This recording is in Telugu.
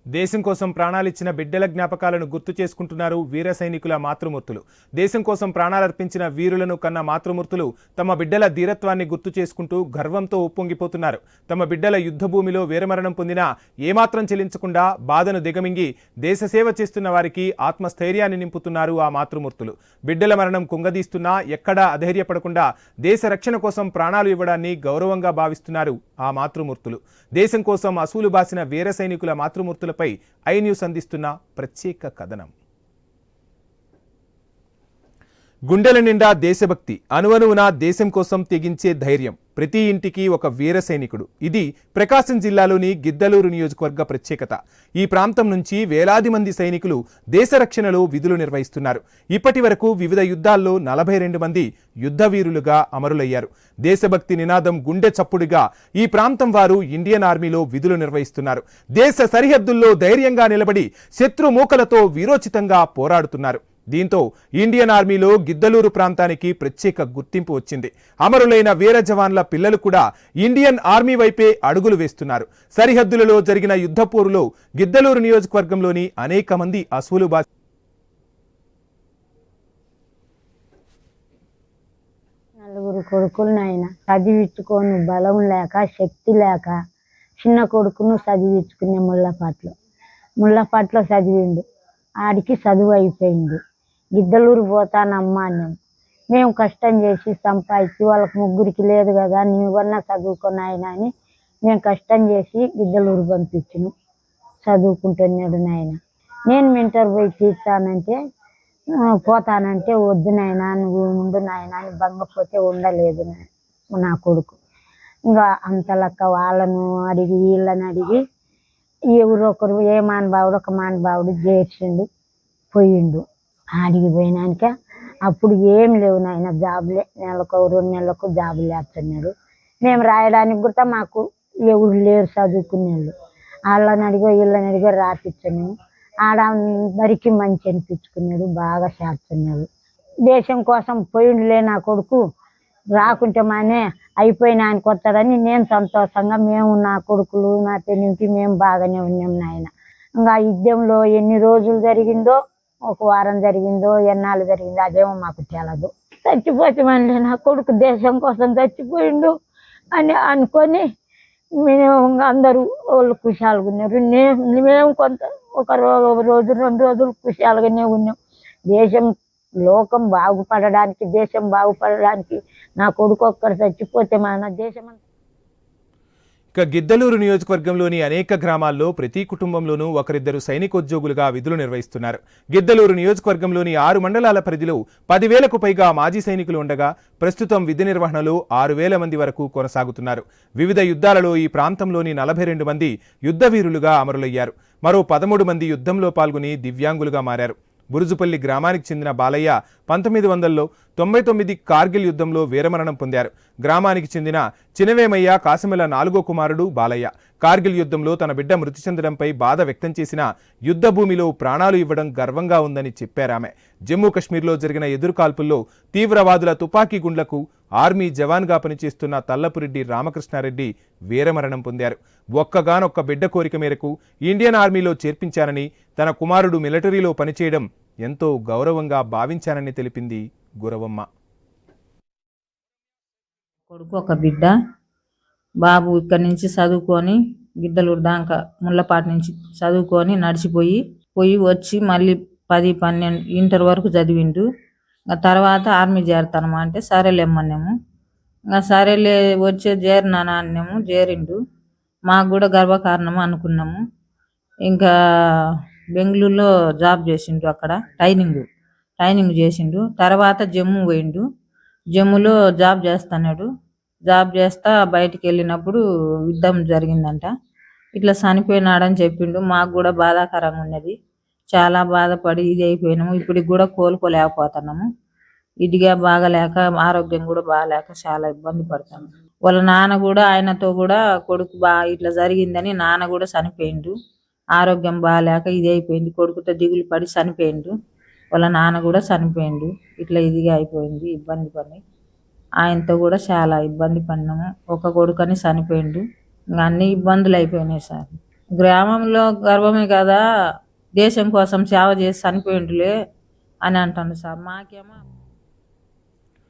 దేశం కోసం ప్రాణాలిచ్చిన బిడ్డల జ్ఞాపకాలను గుర్తు చేసుకుంటున్నారు వీర సైనికుల మాతృమూర్తులు. దేశం కోసం ప్రాణాలర్పించిన వీరులను కన్న మాతృమూర్తులు తమ బిడ్డల ధీరత్వాన్ని గుర్తు చేసుకుంటూ గర్వంతో ఉప్పొంగిపోతున్నారు. తమ బిడ్డల యుద్ధభూమిలో వీరమరణం పొందినా ఏమాత్రం చెల్లించకుండా బాధను దిగమింగి దేశసేవ చేస్తున్న వారికి ఆత్మస్థైర్యాన్ని నింపుతున్నారు ఆ మాతృమూర్తులు. బిడ్డల మరణం కుంగదీస్తున్నా ఎక్కడా అధైర్యపడకుండా దేశ రక్షణ కోసం ప్రాణాలు ఇవ్వడాన్ని గౌరవంగా భావిస్తున్నారు ఆ మాతృమూర్తులు. దేశం కోసం అసూలు బాసిన వీర సైనికుల మాతృమూర్తులపై ఐ న్యూస్ అందిస్తున్న ప్రత్యేక కథనం. గుండెల నిండా దేశభక్తి, అణువణువున దేశం కోసం తెగించే ధైర్యం, ప్రతి ఇంటికి ఒక వీర సైనికుడు. ఇది ప్రకాశం జిల్లాలోని గిద్దలూరు నియోజకవర్గ ప్రత్యేకత. ఈ ప్రాంతం నుంచి వేలాది మంది సైనికులు దేశ రక్షణలో విధులు నిర్వహిస్తున్నారు. ఇప్పటి వరకు వివిధ యుద్ధాల్లో 42 మంది యుద్ధవీరులుగా అమరులయ్యారు. దేశభక్తి నినాదం గుండె చప్పుడుగా ఈ ప్రాంతం వారు ఇండియన్ ఆర్మీలో విధులు నిర్వహిస్తున్నారు. దేశ సరిహద్దుల్లో ధైర్యంగా నిలబడి శత్రు మూకలతో వీరోచితంగా పోరాడుతున్నారు. దీంతో ఇండియన్ ఆర్మీలో గిద్దలూరు ప్రాంతానికి ప్రత్యేక గుర్తింపు వచ్చింది. అమరులైన వీర జవాన్ల పిల్లలు కూడా ఇండియన్ ఆర్మీ వైపే అడుగులు వేస్తున్నారు. సరిహద్దులలో జరిగిన యుద్ధ పోరులో గిద్దలూరు నియోజకవర్గంలోని అనేక మంది అసూలు బాసి నలుగురు కొడుకులు నాయన చదివించుకోను బలం లేక శక్తి లేక చిన్న కొడుకును చదివించుకునే ముళ్ళపాట్లో చదివిండు. ఆడికి చదువు అయిపోయింది. గిద్దలూరు పోతానమ్మా అన్నాం. మేము కష్టం చేసి సంపాదించి వాళ్ళకి ముగ్గురికి లేదు కదా, నీవన్నా చదువుకొని ఆయన అని మేము కష్టం చేసి గిద్దలూరు పంపించును. చదువుకుంటున్నాడు నాయన. నేను మింటర్ పోయి తీర్చానంటే పోతానంటే వద్దు నాయన నువ్వు ఉండు నాయన అని బంగపోతే ఉండలేదు నా కొడుకు. ఇంకా అంతలక్క వాళ్ళను అడిగి వీళ్ళని అడిగి ఎవరొకరు ఏ మానబావుడు ఒక మానబావుడు చేర్చిండు పోయిండు. ఆడికి పోయినాక అప్పుడు ఏం లేవు నాయన, జాబులే నెలకు 2 నెలలకు జాబులు వేస్తున్నాడు. మేము రాయడానికి కూడా మాకు ఎవరు లేరు చదువుకునేళ్ళు. వాళ్ళని అడిగో వీళ్ళని అడిగో రాపిచ్చాను. ఆడందరికీ మంచి అనిపించుకున్నాడు, బాగా చేస్తున్నాడు. దేశం కోసం పోయిండులే నా కొడుకు, రాకుంటే మానే అయిపోయిన ఆయనకు వస్తాడని నేను సంతోషంగా మేము నా కొడుకులు నా పెళ్ళికి మేము బాగానే ఉన్నాం నాయన. ఇంకా యుద్ధంలో ఎన్ని రోజులు జరిగిందో, ఒక వారం జరిగిందో ఎన్నాళ్ళు జరిగిందో అదేమో మాకు తెలదు. చచ్చిపోతే మళ్ళీ నా కొడుకు దేశం కోసం చచ్చిపోయిండు అని అనుకొని మేము అందరూ వాళ్ళు కుశాలుగా ఉన్నారు. మేము కొంత ఒక రోజు 2 రోజులు కుశాలుగానే ఉన్నాం. దేశం లోకం బాగుపడడానికి, దేశం బాగుపడడానికి నా కొడుకు ఒక్కరు చచ్చిపోతే మన దేశం అంతా. ఇక గిద్దలూరు నియోజకవర్గంలోని అనేక గ్రామాల్లో ప్రతి కుటుంబంలోనూ ఒకరిద్దరు సైనికోద్యోగులుగా విధులు నిర్వహిస్తున్నారు. గిద్దలూరు నియోజకవర్గంలోని 6 మండలాల పరిధిలో 10,000కు పైగా మాజీ సైనికులు ఉండగా ప్రస్తుతం విధి నిర్వహణలో 6,000 మంది వరకు కొనసాగుతున్నారు. వివిధ యుద్ధాలలో ఈ ప్రాంతంలోని 42 మంది యుద్ధవీరులుగా అమరులయ్యారు. మరో 13 మంది యుద్ధంలో పాల్గొని దివ్యాంగులుగా మారారు. బురుజుపల్లి గ్రామానికి చెందిన బాలయ్య 1999 కార్గిల్ యుద్ధంలో వీరమరణం పొందారు. గ్రామానికి చెందిన చినవేమయ్య కాసిమల 4వ కుమారుడు బాలయ్య. కార్గిల్ యుద్ధంలో తన బిడ్డ మృతి చెందడంపై బాధ వ్యక్తం చేసిన యుద్ధ భూమిలో ప్రాణాలు ఇవ్వడం గర్వంగా ఉందని చెప్పారామె. జమ్మూ కశ్మీర్లో జరిగిన ఎదురుకాల్పుల్లో తీవ్రవాదుల తుపాకీ గుండ్లకు ఆర్మీ జవాన్గా పనిచేస్తున్న తల్లపురెడ్డి రామకృష్ణారెడ్డి వీరమరణం పొందారు. ఒక్కగానొక్క బిడ్డ కోరిక మేరకు ఇండియన్ ఆర్మీలో చేర్పించానని, తన కుమారుడు మిలిటరీలో పనిచేయడం ఎంతో గౌరవంగా భావించానని తెలిపింది గురవమ్మ. కొడుకు ఒక బిడ్డ, బాబు ఇక్కడి నుంచి చదువుకొని గిద్దలూరు దాకా ముళ్ళపాటి నుంచి చదువుకొని నడిచిపోయి వచ్చి మళ్ళీ 10-12 ఇంటర్ వరకు చదివిండు. తర్వాత ఆర్మీ చేరతానమా అంటే సరేలేమ్మన్నాము. ఇంకా సరేలే వచ్చే చేరినానా అన్నాము, చేరిండు. మాకు కూడా గర్వకారణము అనుకున్నాము. ఇంకా బెంగళూరులో జాబ్ చేసిండు, అక్కడ ట్రైనింగ్ చేసిండు. తర్వాత జమ్మూ పోయిండు. జమ్మూలో జాబ్ చేస్తున్నాడు. జాబ్ చేస్తా బయటికి వెళ్ళినప్పుడు యుద్ధం జరిగిందంట. ఇట్లా చనిపోయినాడని చెప్పిండు. మాకు కూడా బాధాకరంగా ఉన్నది. చాలా బాధపడి ఇది అయిపోయినాము. ఇప్పటికి కూడా కోలుకోలేకపోతున్నాము. ఇదిగా బాగలేక, ఆరోగ్యం కూడా బాగలేక చాలా ఇబ్బంది పడతాము. వాళ్ళ నాన్న కూడా, ఆయనతో కూడా కొడుకు ఇట్లా జరిగిందని నాన్న కూడా చనిపోయిండు. ఆరోగ్యం బాగాలేక ఇది అయిపోయింది. కొడుకుతో దిగులు పడి చనిపోయిండు. వాళ్ళ నాన్న కూడా చనిపోయిండు. ఇట్లా ఇదిగా అయిపోయింది, ఇబ్బంది పడి ఆయనతో కూడా చాలా ఇబ్బంది పడినాము. ఒక కొడుకని చనిపోయిండు. ఇంకా అన్ని ఇబ్బందులు అయిపోయినాయి సార్. గ్రామంలో గర్వమే కదా, దేశం కోసం సేవ చేసి చనిపోయిండులే అని అంటాను సార్. మాకేమో